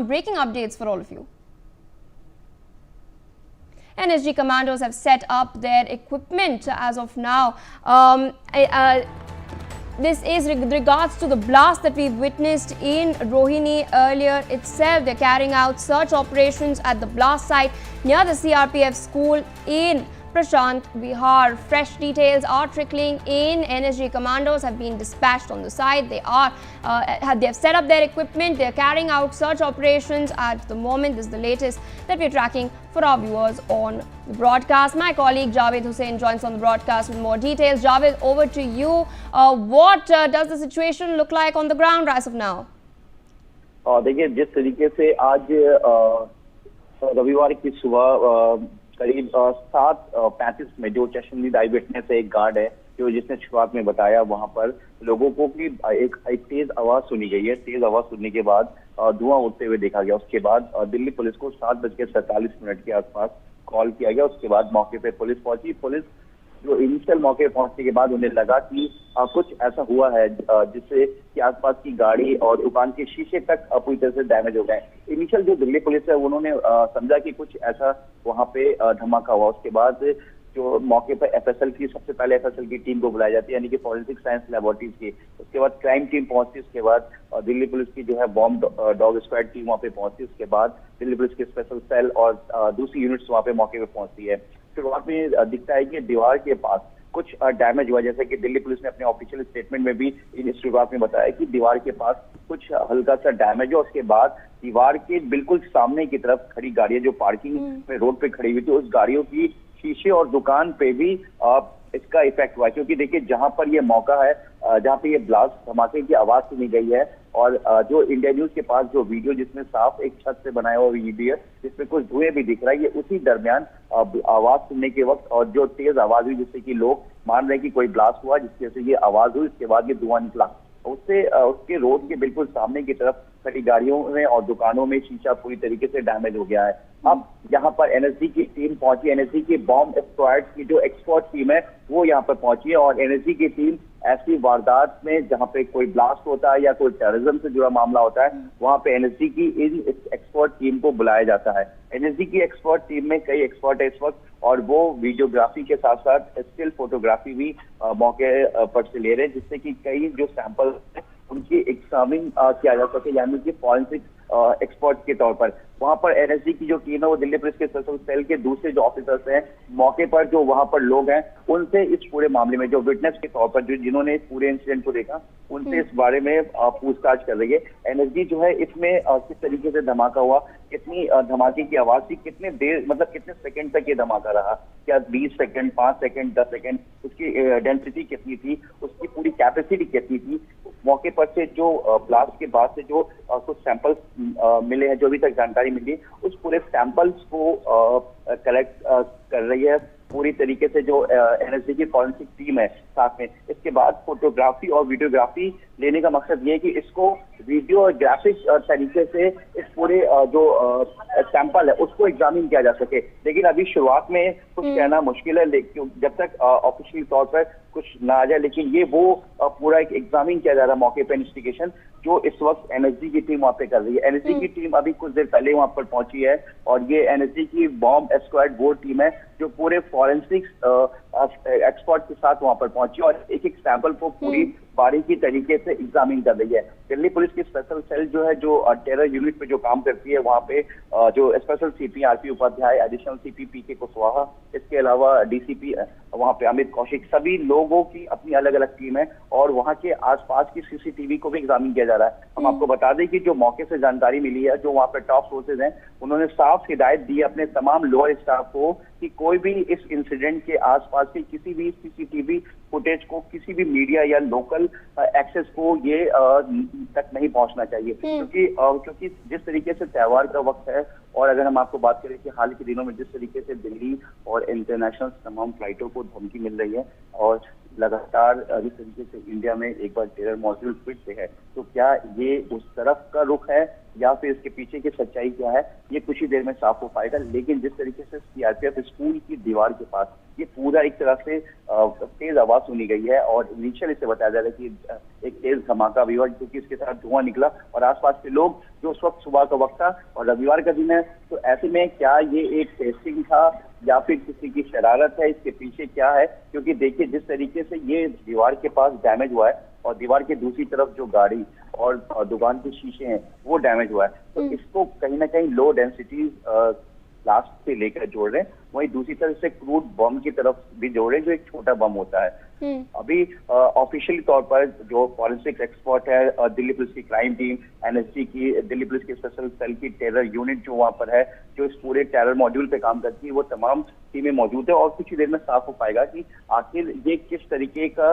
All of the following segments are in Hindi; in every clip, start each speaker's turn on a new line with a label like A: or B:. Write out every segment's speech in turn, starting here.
A: Breaking updates for all of you. NSG commandos have set up their equipment as of now. This is with regards to the blast that we've witnessed in Rohini earlier itself. They're carrying out search operations at the blast site near the CRPF school in Prashant Vihar. Fresh details are trickling in. NSG commandos have been dispatched on the site. They have set up their equipment. They're carrying out search operations at the moment. This is the latest that we're tracking for our viewers on the broadcast. My colleague Javed Hussain joins on the broadcast with more details. Javed, over to you. What does the situation look like on the ground as of now?
B: देखिए, जिस तरीके से आज रविवार की सुबह करीब 7:35 में जो चश्मदीद आई विटनेस है, एक गार्ड है जो जिसने शुरुआत में बताया वहां पर लोगों को कि एक तेज आवाज सुनी गई है। तेज आवाज सुनने के बाद धुआं उठते हुए देखा गया। उसके बाद दिल्ली पुलिस को 7:47 के आसपास कॉल किया गया। उसके बाद मौके पे पुलिस पहुंची। पुलिस जो इनिशियल मौके पहुंचने के बाद उन्हें लगा कि कुछ ऐसा हुआ है जिससे कि आसपास की गाड़ी और दुकान के शीशे तक पूरी तरह से डैमेज हो गए। इनिशियल जो दिल्ली पुलिस है उन्होंने समझा कि कुछ ऐसा वहां पे धमाका हुआ। उसके बाद जो मौके पर एफएसएल की सबसे पहले एफएसएल की टीम को बुलाई जाती है, यानी कि फॉरेंसिक साइंस लैबोरेटरीज की। उसके बाद क्राइम टीम पहुंचती। उसके बाद दिल्ली पुलिस की जो है बॉम्ब डॉग स्क्वाड टीम वहां पे पहुंचती। उसके बाद दिल्ली पुलिस की स्पेशल सेल और दूसरी यूनिट्स वहां पे मौके पे पहुंचती है। शुरुआत में दिखता है कि दीवार के पास कुछ डैमेज हुआ, जैसे कि दिल्ली पुलिस ने अपने ऑफिशियल स्टेटमेंट में भी शुरुआत में बताया कि दीवार के पास कुछ हल्का सा डैमेज है। उसके बाद दीवार के बिल्कुल सामने की तरफ खड़ी गाड़ियां जो पार्किंग में रोड पे खड़ी हुई थी, उस गाड़ियों की शीशे और दुकान पे भी इसका इफेक्ट हुआ। क्योंकि देखिए, जहां पर ये मौका है, जहां पे ये ब्लास्ट धमाके की आवाज सुनी गई है और जो इंडिया न्यूज के पास जो वीडियो जिसमें साफ एक छत से बनाया हुआ वीडियो है जिसमें कुछ धुएं भी दिख रहा है, ये उसी दरमियान आवाज सुनने के वक्त और जो तेज आवाज हुई जिससे कि लोग मान रहे हैं कि कोई ब्लास्ट हुआ, जिसकी वजह से ये आवाज हुई। इसके बाद ये धुआं निकला। उससे उसके रोड के बिल्कुल सामने की तरफ खड़ी गाड़ियों में और दुकानों में शीशा पूरी तरीके से डैमेज हो गया है। अब यहाँ पर एनएसजी की टीम पहुंची। एनएसजी की बॉम्ब स्क्वाड की जो एक्सपर्ट टीम है वो यहाँ पर पहुंची है और एनएसजी की टीम ऐसी वारदात में जहां पे कोई ब्लास्ट होता है या कोई टेररिज्म से जुड़ा मामला होता है, वहां पे एनएसजी की इन एक्सपर्ट टीम को बुलाया जाता है। एनएसजी की एक्सपर्ट टीम में कई एक्सपर्ट है इस वक्त और वो वीडियोग्राफी के साथ साथ स्टिल फोटोग्राफी भी मौके पर से ले रहे हैं, जिससे कि कई जो सैंपल उनकी एग्जामिन किया जा सके, यानी कि फॉरेंसिक एक्सपर्ट के तौर पर। वहां पर एनएसजी की जो टीम है वो दिल्ली पुलिस के स्पेशल सेल के दूसरे जो ऑफिसर्स हैं मौके पर, जो वहां पर लोग हैं, उनसे इस पूरे मामले में जो विटनेस के तौर पर जिन्होंने इस पूरे इंसिडेंट को देखा, उनसे इस बारे में पूछताछ कर रही है। एनएसजी जो है इसमें किस तरीके से धमाका हुआ, कितनी धमाके की आवाज थी, कितने देर मतलब कितने सेकंड तक ये धमाका रहा, क्या 20 सेकंड, 5 सेकंड, 10 सेकंड, उसकी डेंसिटी कितनी थी, उसकी पूरी कैपेसिटी कितनी थी। मौके पर से जो ब्लास्ट के बाद से जो कुछ सैंपल्स मिले हैं, जो अभी तक जानकारी मिली, उस पूरे सैंपल्स को कलेक्ट कर रही है पूरी तरीके से जो एनएसजी की फॉरेंसिक टीम है साथ में। इसके बाद फोटोग्राफी और वीडियोग्राफी लेने का मकसद ये है कि इसको वीडियो और ग्राफिक तरीके से इस पूरे जो सैंपल है उसको एग्जामिन किया जा सके। लेकिन अभी शुरुआत में कुछ कहना मुश्किल है, लेकिन जब तक ऑफिशियल तौर पर कुछ ना आ जाए। लेकिन ये वो पूरा एक एग्जामिन किया जा रहा है मौके पर इन्वेस्टिगेशन, जो इस वक्त एनएसजी की टीम वहां पे कर रही है। एनएसजी की टीम अभी कुछ देर पहले वहां पर पहुंची है और ये एनएसजी की बॉम्ब स्क्वाड वो टीम है जो पूरे फॉरेंसिक एक्सपर्ट के साथ वहां पर पहुंची और एक एक सैंपल को पूरी बारीकी तरीके से एग्जामिन कर रही है। दिल्ली पुलिस की स्पेशल सेल जो है, जो टेरर यूनिट पे जो काम करती है, वहां पे जो special CP RP Upadhyay, additional CP PK Kushwaha, इसके अलावा डीसीपी वहां पे अमित कौशिक, सभी लोगों की अपनी अलग अलग टीम है और वहां के आसपास की सीसीटीवी को भी एग्जामिन किया जा रहा है। हम आपको बता दें कि जो मौके से जानकारी मिली है, जो वहां पे टॉप सोर्सेज हैं, उन्होंने साफ हिदायत दी अपने तमाम लोअर स्टाफ को कि कोई भी इस इंसिडेंट के आसपास के किसी भी सीसीटीवी फुटेज को किसी भी मीडिया या लोकल एक्सेस को ये तक नहीं पहुंचना चाहिए, क्योंकि जिस तरीके से त्योहार का वक्त है और अगर हम आपको बात करें कि हाल के दिनों में जिस तरीके से दिल्ली और इंटरनेशनल तमाम फ्लाइटों को धमकी मिल रही है और लगातार जिस तरीके से इंडिया में एक बार टेरर मॉड्यूल फिर से है, तो क्या ये उस तरफ का रुख है या फिर इसके पीछे की सच्चाई क्या है, ये कुछ ही देर में साफ हो पाएगा। लेकिन जिस तरीके से सीआरपीएफ स्कूल की दीवार के पास ये पूरा एक तरह से तेज आवाज सुनी गई है और इनिशियल इसे बताया जा रहा है कि एक तेज धमाका भी हुआ क्योंकि इसके साथ धुआं निकला और आसपास के लोग जो उस वक्त सुबह का वक्त था और रविवार का दिन है, तो ऐसे में क्या ये एक टेस्टिंग था या फिर किसी की शरारत है, इसके पीछे क्या है? क्योंकि देखिए जिस तरीके से ये दीवार के पास डैमेज हुआ है और दीवार के दूसरी तरफ जो गाड़ी और दुकान के शीशे हैं वो डैमेज हुआ है, तो इसको कहीं ना कहीं लो डेंसिटी ब्लास्ट से लेकर जोड़ रहे हैं। वहीं दूसरी तरफ से क्रूड बम की तरफ भी जोड़ रहे हैं जो एक छोटा बम होता है। अभी ऑफिशियली तौर पर जो फॉरेंसिक एक्सपर्ट है दिल्ली पुलिस की क्राइम टीम, एनएसजी की, दिल्ली पुलिस की स्पेशल सेल की टेरर यूनिट जो वहां पर है, जो इस पूरे टेरर मॉड्यूल पे काम करती है, वो तमाम टीमें मौजूद है और कुछ ही देर में साफ हो पाएगा कि आखिर ये किस तरीके का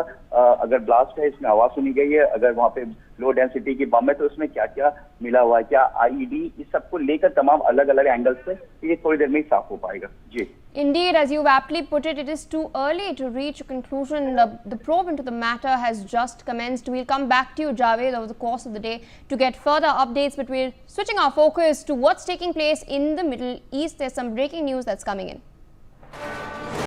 B: अगर ब्लास्ट है, इसमें आवाज सुनी गई है, अगर वहां पे लो डेंसिटी की बम है तो इसमें क्या क्या मिला हुआ है, क्या आईईडी, इस सबको लेकर तमाम अलग अलग एंगल से ये थोड़ी देर में ही साफ हो पाएगा। जी
A: Indeed, as you aptly put it is too early to reach a conclusion. The probe into the matter has just commenced. We'll come back to you, Javed, over the course of the day to get further updates, but we're switching our focus to what's taking place in the Middle East. There's some breaking news that's coming in.